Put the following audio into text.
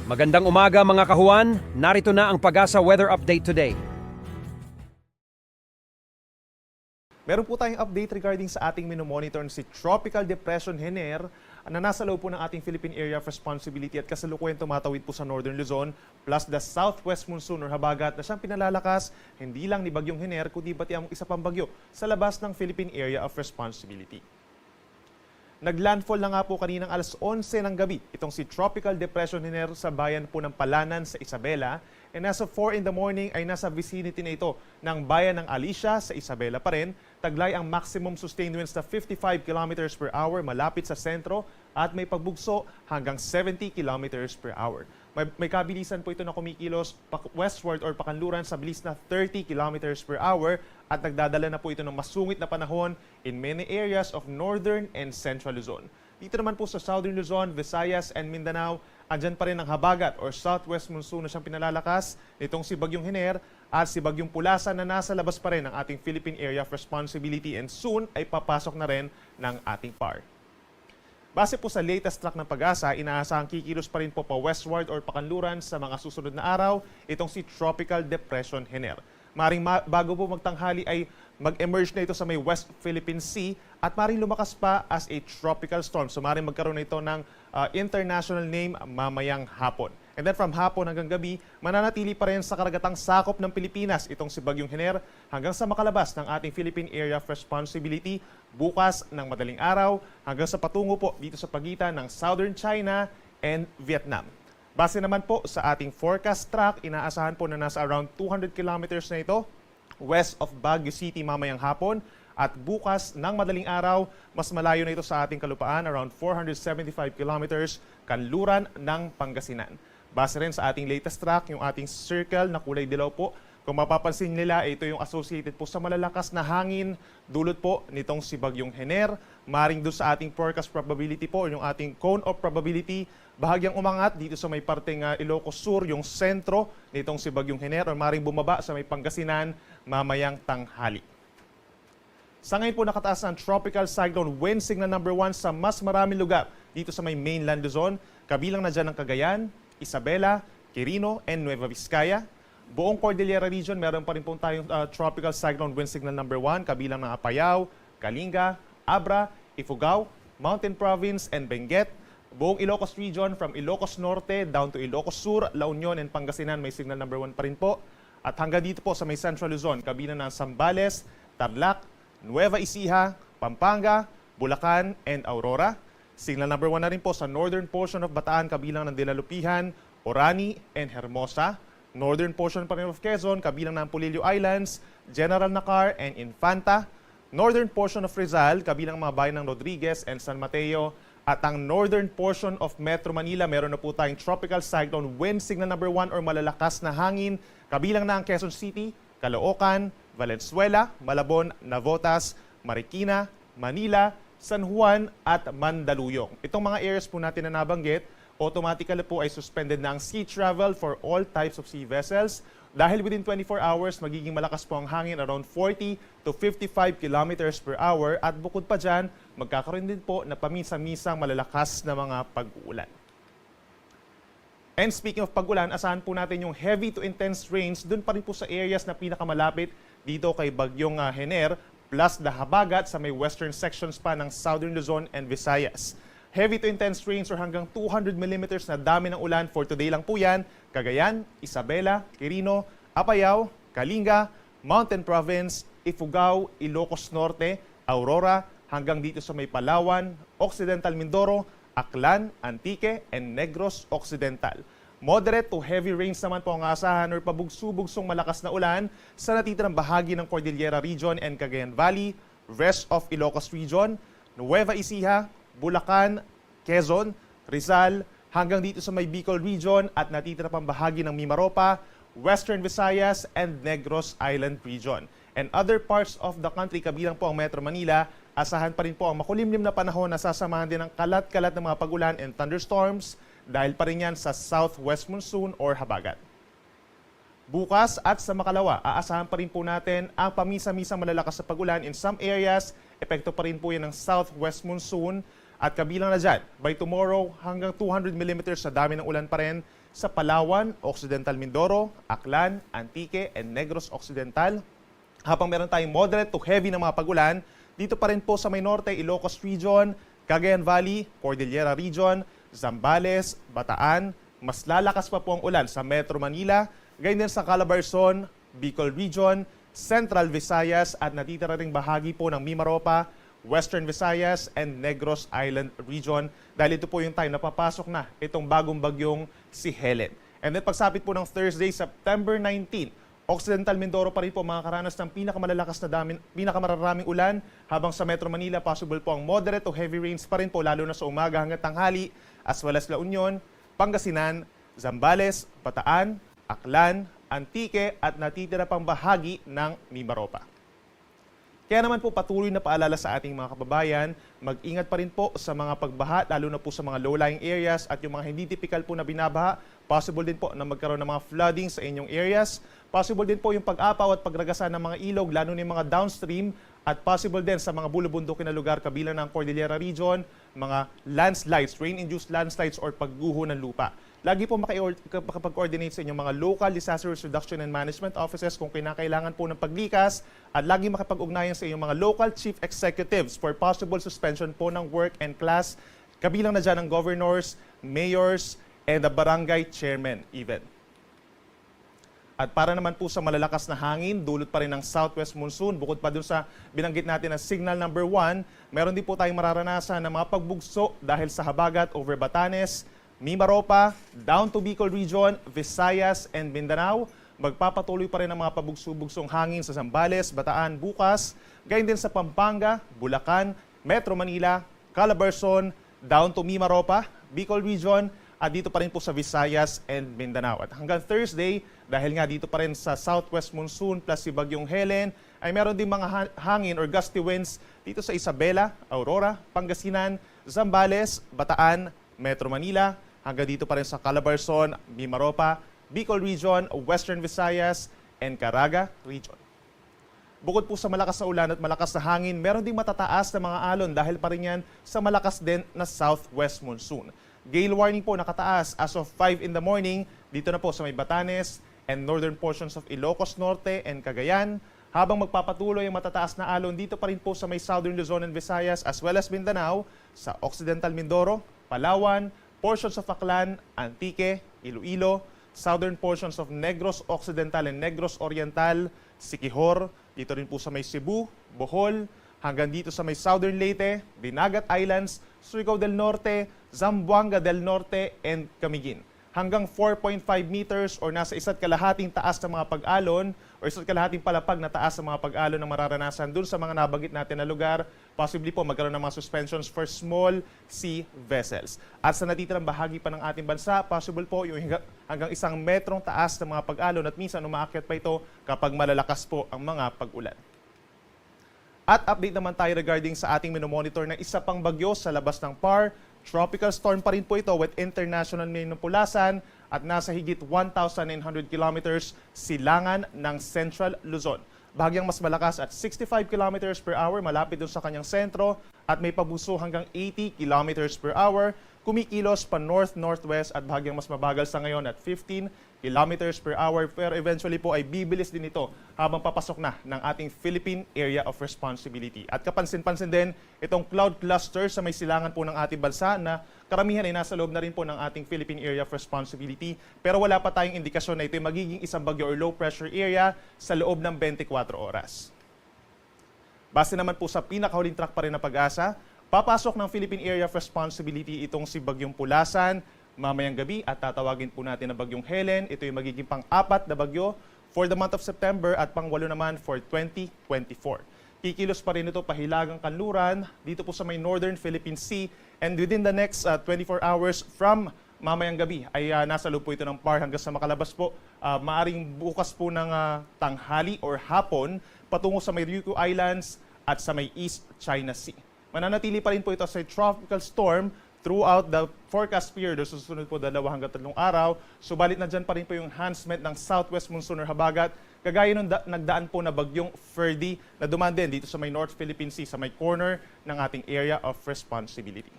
Magandang umaga mga kahuan, narito na ang Pag-asa Weather Update today. Meron po tayong update regarding sa ating minomonitor na si Tropical Depression Hener na nasa loob po ng ating Philippine Area of Responsibility at kasalukuyan tumatawid po sa Northern Luzon plus the Southwest Monsoon or habagat na siyang pinalalakas hindi lang ni Bagyong Hener kundi pati ang isa pang bagyo sa labas ng Philippine Area of Responsibility. Naglandfall na nga po kaninang alas 11 ng gabi itong si Tropical Depression Hener sa bayan po ng Palanan sa Isabela. And as of 4 in the morning ay nasa vicinity na ito ng bayan ng Alicia sa Isabela pa rin. Taglay ang maximum sustained winds na 55 km per hour malapit sa sentro at may pagbugso hanggang 70 km per hour. May kabilisan po ito na kumikilos westward or pakanluran sa bilis na 30 km per hour at nagdadala na po ito ng masungit na panahon in many areas of northern and central Luzon. Dito naman po sa southern Luzon, Visayas and Mindanao, andyan pa rin ang habagat or southwest monsoon na siyang pinalalakas nitong si Bagyong Hener at si Bagyong Pulasa na nasa labas pa rin ng ating Philippine Area of Responsibility and soon ay papasok na rin ng ating PAR. Base po sa latest track ng Pag-asa, inaasahang kikilos pa rin po pa westward or pakanluran sa mga susunod na araw itong si Tropical Depression Hener. Maring bago po magtanghali ay mag-emerge na ito sa may West Philippine Sea at maring lumakas pa as a tropical storm. So maring magkaroon na ito ng international name mamayang hapon. And then from hapon hanggang gabi, mananatili pa rin sa karagatang sakop ng Pilipinas itong si Bagyong Hener hanggang sa makalabas ng ating Philippine Area of Responsibility bukas ng madaling araw hanggang sa patungo po dito sa pagitan ng Southern China and Vietnam. Base naman po sa ating forecast track, inaasahan po na nasa around 200 kilometers na ito west of Baguio City mamayang hapon at bukas ng madaling araw, mas malayo na ito sa ating kalupaan, around 475 kilometers kanluran ng Pangasinan. Base rin sa ating latest track, yung ating circle na kulay dilaw po, kung mapapansin nila, ito yung associated po sa malalakas na hangin dulot po nitong si Bagyong Hener. Maring doon sa ating forecast probability po, yung ating cone of probability, bahagyang umangat dito sa may parteng Ilocos Sur, yung sentro nitong si Bagyong Hener, o maring bumaba sa may Pangasinan mamayang tanghali. Sa ngayon po nakataas ang tropical cyclone wind signal number 1 sa mas maraming lugar dito sa may mainland Luzon, kabilang na dyan ang Cagayan, Isabela, Quirino, and Nueva Vizcaya. Buong Cordillera Region, meron pa rin po tayong tropical cyclone wind signal number 1, kabilang ng Apayao, Kalinga, Abra, Ifugao, Mountain Province, and Benguet. Buong Ilocos Region, from Ilocos Norte down to Ilocos Sur, La Union, and Pangasinan, may signal number 1 pa rin po. At hanggang dito po sa may Central Luzon, kabilang ng Zambales, Tarlac, Nueva Ecija, Pampanga, Bulacan, and Aurora. Signal number 1 na rin po sa northern portion of Bataan, kabilang ng Dilalupihan, Orani, and Hermosa. Northern portion pa rin of Quezon, kabilang ng Polillo Islands, General Nakar, and Infanta. Northern portion of Rizal, kabilang mga bayan ng Rodriguez and San Mateo. At ang northern portion of Metro Manila, meron na po tayong tropical cyclone wind signal number 1 or malalakas na hangin, kabilang na ang Quezon City, Caloocan, Valenzuela, Malabon, Navotas, Marikina, Manila, San Juan at Mandaluyong. Itong mga areas po natin na nabanggit, automatically po ay suspended na ang sea travel for all types of sea vessels. Dahil within 24 hours, magiging malakas po ang hangin around 40 to 55 kilometers per hour at bukod pa dyan, magkakaroon din po na paminsan-minsang malalakas na mga pag-uulan. And speaking of pag-ulan, asahan po natin yung heavy to intense rains dun pa rin po sa areas na pinakamalapit dito kay Bagyong Hener plus the habagat sa may western sections pa ng Southern Luzon and Visayas. Heavy to intense rains or hanggang 200 millimeters na dami ng ulan for today lang po yan. Cagayan, Isabela, Quirino, Apayao, Kalinga, Mountain Province, Ifugao, Ilocos Norte, Aurora, hanggang dito sa may Palawan, Occidental Mindoro, Aklan, Antique, and Negros Occidental. Moderate to heavy rains naman po ang asahan or pabugso-bugsong malakas na ulan sa natitirang bahagi ng Cordillera Region and Cagayan Valley, rest of Ilocos Region, Nueva Ecija, Bulacan, Quezon, Rizal, hanggang dito sa may Bicol Region at natitira pang bahagi ng Mimaropa, Western Visayas, and Negros Island Region. And other parts of the country, kabilang po ang Metro Manila, asahan pa rin po ang makulimlim na panahon na sasamahan din ng kalat-kalat ng mga pagulan and thunderstorms dahil pa rin yan sa southwest monsoon or habagat. Bukas at sa makalawa, aasahan pa rin po natin ang pamisa-misang malalakas na pagulan in some areas. Epekto pa rin po yan ng southwest monsoon At kabilang na dyan, by tomorrow hanggang 200 millimeters sa dami ng ulan pa rin sa Palawan, Occidental Mindoro, Aklan, Antique, and Negros Occidental. Habang meron tayong moderate to heavy na mga pag-ulan, dito pa rin po sa may norte, Ilocos Region, Cagayan Valley, Cordillera Region, Zambales, Bataan. Mas lalakas pa po ang ulan sa Metro Manila, gayon din sa Calabarzon, Bicol Region, Central Visayas at natitira ring bahagi po ng Mimaropa, Western Visayas and Negros Island Region dahil ito po yung time na papasok na itong bagong bagyong si Helen. And then pagsapit po ng Thursday, September 19, Occidental Mindoro pa rin po makakaranas ng pinakamararaming ulan habang sa Metro Manila possible po ang moderate to heavy rains pa rin po lalo na sa umaga hanggang tanghali as well as La Union, Pangasinan, Zambales, Bataan, Aklan, Antique at natitira pang bahagi ng Mimaropa. Kaya naman po patuloy na paalala sa ating mga kababayan, mag-ingat pa rin po sa mga pagbaha, lalo na po sa mga low-lying areas at yung mga hindi typical po na binabaha. Possible din po na magkaroon ng mga flooding sa inyong areas. Possible din po yung pag-apaw at pagragasan ng mga ilog, lalo na yung mga downstream. At possible din sa mga bulubundukin na lugar kabilang ng Cordillera Region, mga landslides, rain-induced landslides or pagguho ng lupa. Lagi po makapag-coordinate sa inyong mga local disaster risk reduction and management offices kung kinakailangan po ng paglikas at lagi makipag-ugnayan sa inyong mga local chief executives for possible suspension po ng work and class. Kabilang na dyan ang governors, mayors, and the barangay chairman even. At para naman po sa malalakas na hangin, dulot pa rin ng southwest monsoon. Bukod pa dun sa binanggit natin na signal number 1, meron din po tayong mararanasan ng mga pagbugso dahil sa habagat over Batanes, Mimaropa, down to Bicol Region, Visayas, and Mindanao. Magpapatuloy pa rin ang mga pabugso-bugsong hangin sa Zambales, Bataan bukas. Gayon din sa Pampanga, Bulacan, Metro Manila, Calabarzon, down to Mimaropa, Bicol Region, at dito pa rin po sa Visayas and Mindanao. At hanggang Thursday, dahil nga dito pa rin sa southwest monsoon plus si Bagyong Helen, ay meron din mga hangin or gusty winds dito sa Isabela, Aurora, Pangasinan, Zambales, Bataan, Metro Manila, hanggang dito pa rin sa Calabarzon, Mimaropa, Bicol Region, Western Visayas, and Caraga Region. Bukod po sa malakas na ulan at malakas na hangin, meron ding matataas na mga alon dahil pa rin yan sa malakas din na southwest monsoon. Gale warning po nakataas as of 5 in the morning dito na po sa may Batanes and northern portions of Ilocos Norte and Cagayan. Habang magpapatuloy ang matataas na alon dito pa rin po sa may southern Luzon and Visayas as well as Mindanao, sa Occidental Mindoro, Palawan, portions of Aklan, Antique, Iloilo, southern portions of Negros Occidental and Negros Oriental, Siquijor, dito rin po sa may Cebu, Bohol, hanggang dito sa may southern Leyte, Dinagat Islands, Surigao del Norte, Zamboanga del Norte, and Camiguin. Hanggang 4.5 meters or nasa isa't kalahating taas ng mga pag-alon or isa't kalahating palapag na taas ng mga pag-alon na mararanasan dun sa mga nabanggit natin na lugar. Possibly po magkaroon ng mga suspensions for small sea vessels. At sa natitirang bahagi pa ng ating bansa, possible po yung hanggang 1 metrong taas ng mga pag-alon at minsan umaakyat pa ito kapag malalakas po ang mga pag-ulan. At update naman tayo regarding sa ating minomonitor na isa pang bagyo sa labas ng PAR. Tropical storm pa rin po ito with international minupulasan at nasa higit 1,900 kilometers silangan ng Central Luzon. Bahagyang mas malakas at 65 kilometers per hour malapit dun sa kanyang sentro at may pabuso hanggang 80 kilometers per hour. Kumikilos pa north-northwest at bahagyang mas mabagal sa ngayon at 15 kilometers per hour pero eventually po ay bibilis din ito habang papasok na ng ating Philippine Area of Responsibility. At kapansin-pansin din itong cloud cluster sa may silangan po ng ating bansa na karamihan ay nasa loob na rin po ng ating Philippine Area of Responsibility pero wala pa tayong indikasyon na ito ay magiging isang bagyo or low pressure area sa loob ng 24 oras. Base naman po sa pinakahuling track pa rin na pag-asa, papasok ng Philippine Area of Responsibility itong si Bagyong Pulasan mamayang gabi at tatawagin po natin na Bagyong Helen. Ito yung magiging pang-4 na bagyo for the month of September at pang-8 naman for 2024. Kikilos pa rin ito pahilagang kanluran dito po sa may Northern Philippine Sea and within the next 24 hours from mamayang gabi ay nasa loob po ito ng PAR hanggang sa makalabas po. Maaring bukas po ng tanghali or hapon patungo sa may Ryukyu Islands at sa may East China Sea. Mananatili pa rin po ito sa tropical storm throughout the forecast period, o susunod po 2 hanggang 3 araw. Subalit na dyan pa rin po yung enhancement ng southwest monsoon or habagat, kagaya nung nagdaan po na bagyong Ferdy na dumaan din dito sa may North Philippine Sea, sa may corner ng ating area of responsibility.